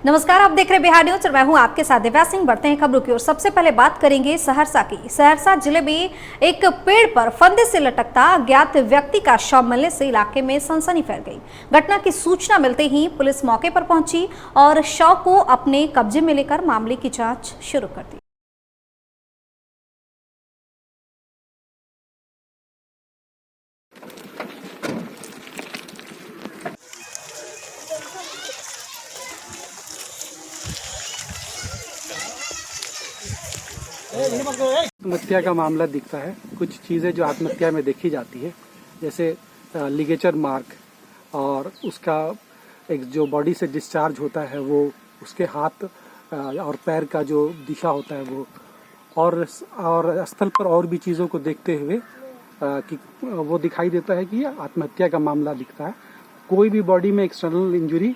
नमस्कार, आप देख रहे हैं बिहार न्यूज और मैं हूं आपके साथ दिव्या सिंह। बढ़ते हैं खबरों की ओर। सबसे पहले बात करेंगे सहरसा की। सहरसा जिले में एक पेड़ पर फंदे से लटकता अज्ञात व्यक्ति का शव मिलने से इलाके में सनसनी फैल गई। घटना की सूचना मिलते ही पुलिस मौके पर पहुंची और शव को अपने कब्जे में लेकर मामले की जांच शुरू कर दी। आत्महत्या का मामला दिखता है। कुछ चीज़ें जो आत्महत्या में देखी जाती है, जैसे लिगेचर मार्क और उसका एक जो बॉडी से डिस्चार्ज होता है वो उसके हाथ और पैर का जो दिशा होता है वो, और स्थल पर और भी चीज़ों को देखते हुए कि वो दिखाई देता है कि आत्महत्या का मामला दिखता है। कोई भी बॉडी में एक्सटर्नल इंजरी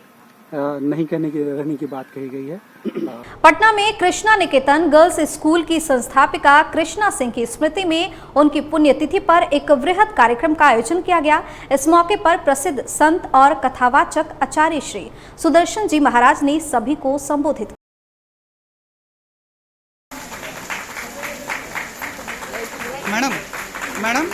नहीं रहने की बात कही गई है। पटना में कृष्णा निकेतन गर्ल्स स्कूल की संस्थापिका कृष्णा सिंह की स्मृति में उनकी पुण्यतिथि पर एक वृहद कार्यक्रम का आयोजन किया गया। इस मौके पर प्रसिद्ध संत और कथावाचक आचार्य श्री सुदर्शन जी महाराज ने सभी को संबोधित किया। मैडम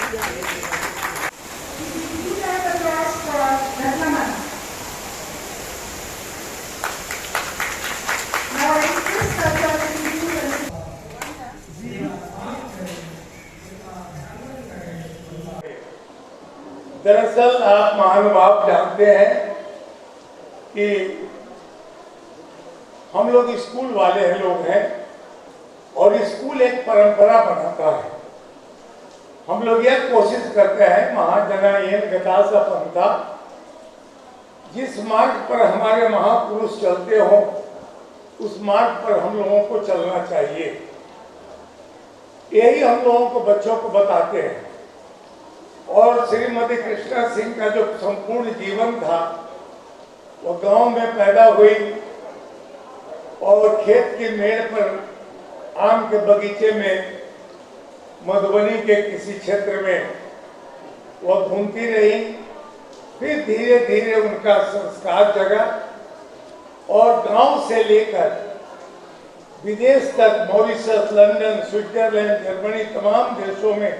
दरअसल आप महानुभाव जानते हैं कि हम लोग स्कूल वाले लोग हैं और स्कूल एक परंपरा बनाता है। हम लोग यह कोशिश करते हैं महाजनायन गदासा पंथा, जिस मार्ग पर हमारे महापुरुष चलते हो उस मार्ग पर हम लोगों को चलना चाहिए। यही हम लोगों को बच्चों को बताते हैं। और श्रीमती कृष्णा सिंह का जो संपूर्ण जीवन था वो गांव में पैदा हुई और खेत की मेड़ पर आम के बगीचे में मधुबनी के किसी क्षेत्र में वह घूमती रही। फिर धीरे धीरे उनका संस्कार जगा और गांव से लेकर विदेश तक, मॉरिशस, लंदन, स्विट्जरलैंड, जर्मनी, तमाम देशों में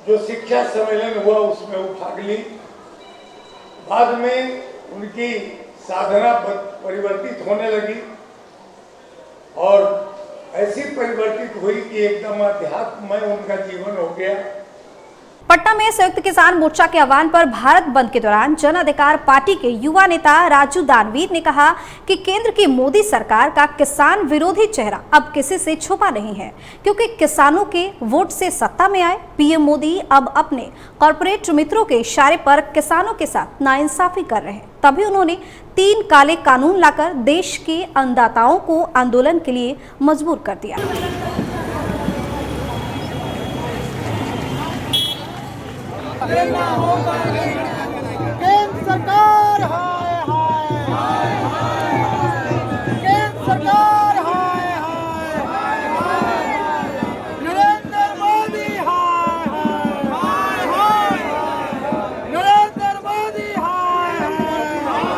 जो शिक्षा सम्मेलन हुआ उसमें वो भाग ली। बाद में उनकी साधना परिवर्तित होने लगी और ऐसी परिवर्तित हुई कि एकदम अध्यात्ममय उनका जीवन हो गया। पटना में संयुक्त किसान मोर्चा के आह्वान पर भारत बंद के दौरान जन अधिकार पार्टी के युवा नेता राजू दानवीर ने कहा कि केंद्र की मोदी सरकार का किसान विरोधी चेहरा अब किसी से छुपा नहीं है, क्योंकि किसानों के वोट से सत्ता में आए पीएम मोदी अब अपने कॉर्पोरेट मित्रों के इशारे पर किसानों के साथ नाइंसाफी कर रहे हैं। तभी उन्होंने 3 काले कानून लाकर देश के अन्नदाताओं को आंदोलन के लिए मजबूर कर दिया। केंद्र सरकार हाय हाय, केंद्र सरकार हाय हाय, नरेंद्र मोदी हाय हाय, नरेंद्र मोदी हाय हाय,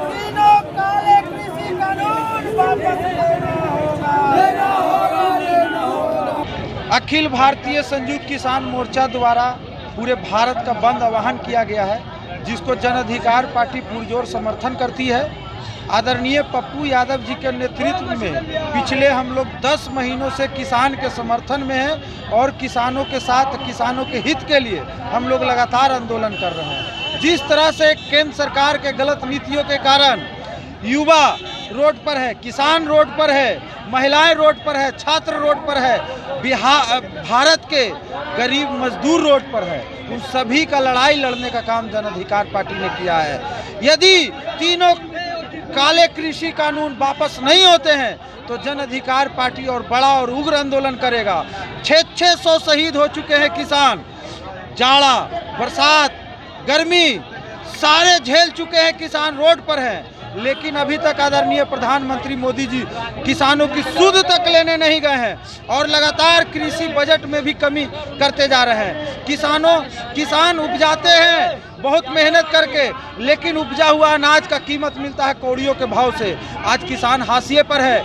तीनों काले कृषि कानून वापस लेना होगा। अखिल भारतीय संयुक्त किसान मोर्चा द्वारा पूरे भारत का बंद आह्वान किया गया है, जिसको जन अधिकार पार्टी पुरजोर समर्थन करती है। आदरणीय पप्पू यादव जी के नेतृत्व में पिछले हम लोग 10 महीनों से किसान के समर्थन में हैं और किसानों के साथ, किसानों के हित के लिए हम लोग लगातार आंदोलन कर रहे हैं। जिस तरह से केंद्र सरकार के गलत नीतियों के कारण युवा रोड पर है, किसान रोड पर है, महिलाएं रोड पर है, छात्र रोड पर है, भारत के गरीब मजदूर रोड पर है, उन सभी का लड़ाई लड़ने का काम जन अधिकार पार्टी ने किया है। यदि तीनों काले कृषि कानून वापस नहीं होते हैं तो जन अधिकार पार्टी और बड़ा और उग्र आंदोलन करेगा। 600 शहीद हो चुके हैं किसान, जाड़ा, बरसात, गर्मी सारे झेल चुके हैं किसान, रोड पर हैं। लेकिन अभी तक आदरणीय प्रधानमंत्री मोदी जी किसानों की सुध तक लेने नहीं गए हैं और लगातार कृषि बजट में भी कमी करते जा रहे हैं। किसान उपजाते हैं बहुत मेहनत करके, लेकिन उपजा हुआ अनाज का कीमत मिलता है कौड़ियों के भाव से। आज किसान हाशिए पर है।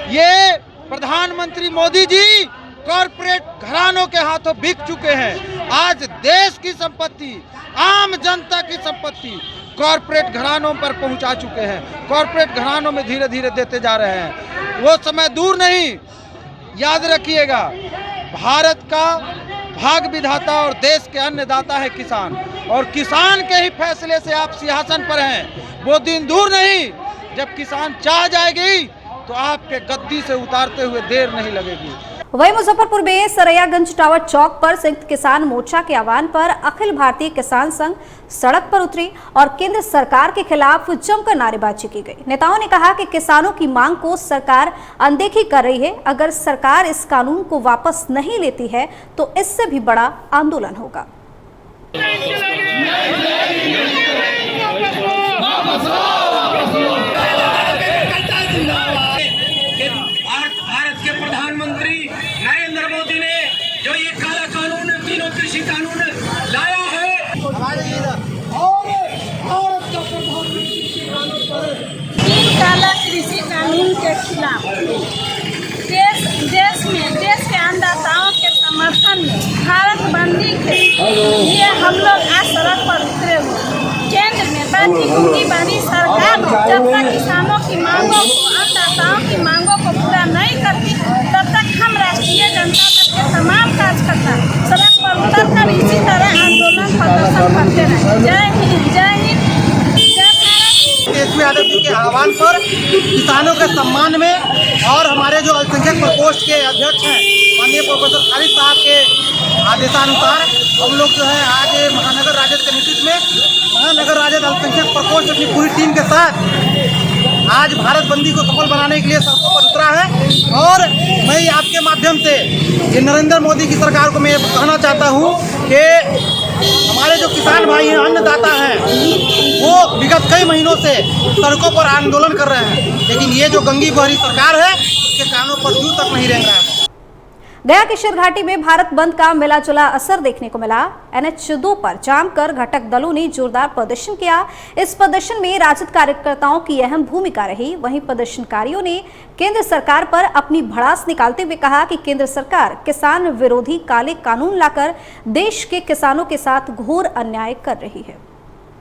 ये प्रधानमंत्री मोदी जी कॉरपोरेट घरानों के हाथों बिक चुके हैं। आज देश की संपत्ति, आम जनता की संपत्ति कॉरपोरेट घरानों पर पहुंचा चुके हैं। कॉरपोरेट घरानों में धीरे धीरे देते जा रहे हैं। वो समय दूर नहीं, याद रखिएगा, भारत का भाग विधाता और देश के अन्नदाता है किसान, और किसान के ही फैसले से आप सिंहासन पर हैं। वो दिन दूर नहीं जब किसान चाह जाएगी तो आपके गद्दी से उतारते हुए देर नहीं लगेगी। वहीं मुजफ्फरपुर में सरैयागंज टावर चौक पर संयुक्त किसान मोर्चा के आह्वान पर अखिल भारतीय किसान संघ सड़क पर उतरी और केंद्र सरकार के खिलाफ जमकर नारेबाजी की गई। नेताओं ने कहा कि किसानों की मांग को सरकार अनदेखी कर रही है। अगर सरकार इस कानून को वापस नहीं लेती है तो इससे भी बड़ा आंदोलन होगा। भारत के प्रधानमंत्री नरेंद्र मोदी ने जो ये काला कानून, तीनों कृषि कानून लाया है, और भारत का प्रधानमंत्री तीन काला कृषि कानून के खिलाफ देश के अन्नदाताओं के समर्थन में भारत बंदी के लिए हम लोग आज सड़क पर उतरे हुए। केंद्र में बैठी होगी बनी सरकार जब तक किसानों की मांगों को, अन्नदाताओं की मांगों को पूरा नहीं करती, तब तक हम राष्ट्रीय जनता दल के तमाम कार्यकर्ता सड़क पर उतरकर इसी तरह आंदोलन प्रदर्शन करते रहे। जय हिंद, जय हिंद, जय भारत। तेजस्वी यादव जी के आह्वान पर किसानों के सम्मान में और हमारे जो अल्पसंख्यक प्रकोष्ठ के अध्यक्ष हैं माननीय प्रोफेसर खालिद साहब के आदेशानुसार हम लोग जो है आज महानगर राजद के नेतृत्व में महानगर राजद अल्पसंख्यक प्रकोष्ठ अपनी पूरी टीम के साथ आज भारत बंदी को सफल बनाने के लिए सड़कों पर उतरा है। और मैं आपके माध्यम से ये नरेंद्र मोदी की सरकार को मैं ये कहना चाहता हूँ कि हमारे जो किसान भाई हैं, अन्नदाता हैं, वो विगत कई महीनों से सड़कों पर आंदोलन कर रहे हैं, लेकिन ये जो गंगी बहरी सरकार है उसके कानों पर जू तक नहीं रेंग रहा है। गया की शिरघाटी में भारत बंद का मिला जुला असर देखने को मिला। NH2 पर जाम कर घटक दलों ने जोरदार प्रदर्शन किया। इस प्रदर्शन में राजद कार्यकर्ताओं की अहम भूमिका रही। वहीं प्रदर्शनकारियों ने केंद्र सरकार पर अपनी भड़ास निकालते हुए कहा कि केंद्र सरकार किसान विरोधी काले कानून लाकर देश के किसानों के साथ घोर अन्याय कर रही है।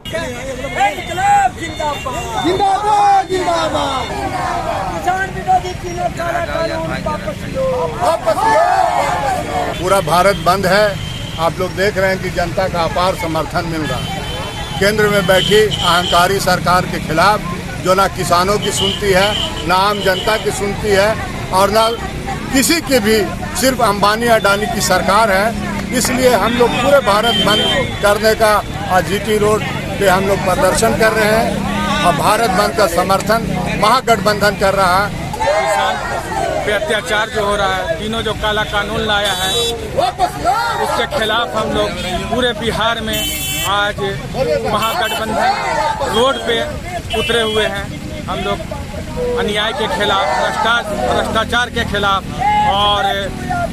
जिंदाबाद जिंदाबाद जिंदाबाद, किसान विरोधी तीनों काला कानून वापस लो, वापस लो। पूरा भारत बंद है। आप लोग देख रहे हैं कि जनता का अपार समर्थन मिल रहा है। केंद्र में बैठी अहंकारी सरकार के खिलाफ जो ना किसानों की सुनती है, ना आम जनता की सुनती है, और ना किसी की भी, सिर्फ अंबानी अडानी की सरकार है। इसलिए हम लोग पूरे भारत बंद करने का आज GT रोड पे हम लोग प्रदर्शन कर रहे हैं और भारत बंद का समर्थन महागठबंधन कर रहा है। किसान पे अत्याचार जो हो रहा है, तीनों जो काला कानून लाया है, उसके खिलाफ हम लोग पूरे बिहार में आज महागठबंधन रोड पे उतरे हुए हैं। हम लोग अन्याय के खिलाफ, भ्रष्टाचार के खिलाफ, और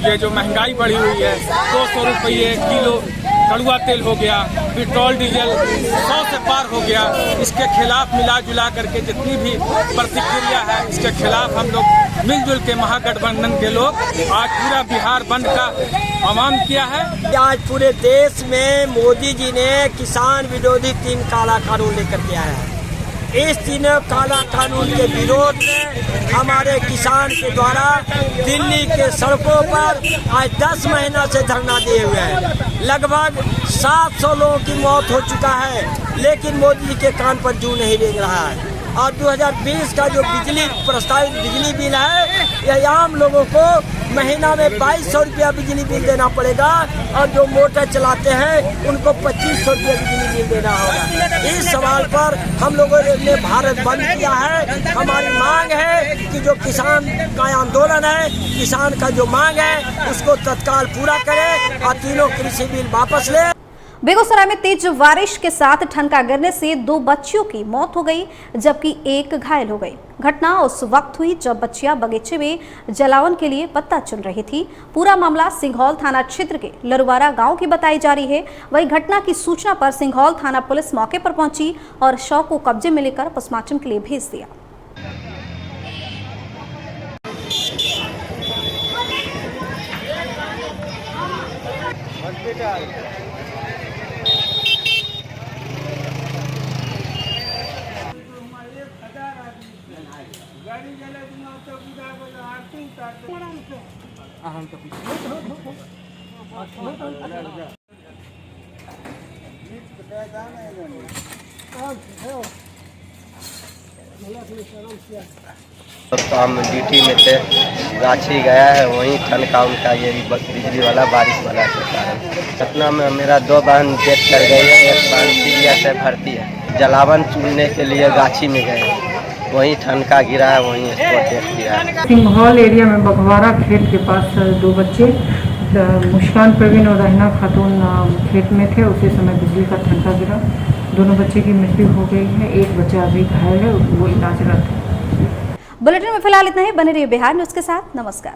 ये जो महंगाई बढ़ी हुई है, 200 रुपये किलो कड़ुआ तेल हो गया, पेट्रोल डीजल 100 से पार हो गया, इसके खिलाफ मिला जुला करके जितनी भी प्रतिक्रिया है, इसके खिलाफ हम लोग मिलजुल के महागठबंधन के लोग आज पूरा बिहार बंद का आह्वान किया है। आज पूरे देश में मोदी जी ने किसान विरोधी 3 काला कानून लेकर के आया है। इस तीनों काला कानून के विरोध में हमारे किसान के द्वारा दिल्ली के सड़कों पर आज 10 महीना से धरना दिए हुए हैं। लगभग 700 लोगों की मौत हो चुका है, लेकिन मोदी जी के कान पर जू नहीं रेंग रहा है। और 2020 का जो प्रस्तावित बिजली बिल है, यह आम लोगों को महीना में 2200 रुपया बिजली बिल देना पड़ेगा, और जो मोटर चलाते हैं उनको 2500 रुपया बिजली बिल देना होगा। इस सवाल पर हम लोगों ने भारत बंद किया है। हमारी मांग है कि जो किसान का आंदोलन है, किसान का जो मांग है, उसको तत्काल पूरा करें और तीनों कृषि बिल वापस ले। बेगूसराय में तेज बारिश के साथ ठनका गिरने से 2 बच्चियों की मौत हो गई जबकि 1 घायल हो गई। घटना उस वक्त हुई जब बच्चियां बगीचे में जलावन के लिए पत्ता चुन रही थी। पूरा मामला सिंघौल थाना क्षेत्र के लरुवारा गांव की बताई जा रही है। वही घटना की सूचना पर सिंघौल थाना पुलिस मौके पर पहुंची और शव को कब्जे में लेकर पोस्टमार्टम के लिए भेज दिया। तो हम ड्यूटी में थे, गाछी गया है, वहीं ठनका उनका ये बिजली वाला बारिश वाला के कारण। सतना में मेरा 2 बहन डेथ कर गई है, 1 बहन सीरियस है, भर्ती है। जलावन चुनने के लिए गाछी में गए, वहीं ठनका गिरा है, वहीं इसको डेथ किया है। सिंघौल एरिया में बघवारा खेत के पास 2 बच्चे मुस्कान प्रवीण और रहना खातून खेत में थे। उसी समय बिजली का ठनका गिरा, दोनों बच्चे की मृत्यु हो गई है। 1 बच्चा अभी घायल है, वो इलाजरत है। बुलेटिन में फिलहाल इतना ही। बने रहिए बिहार न्यूज़ के साथ। नमस्कार।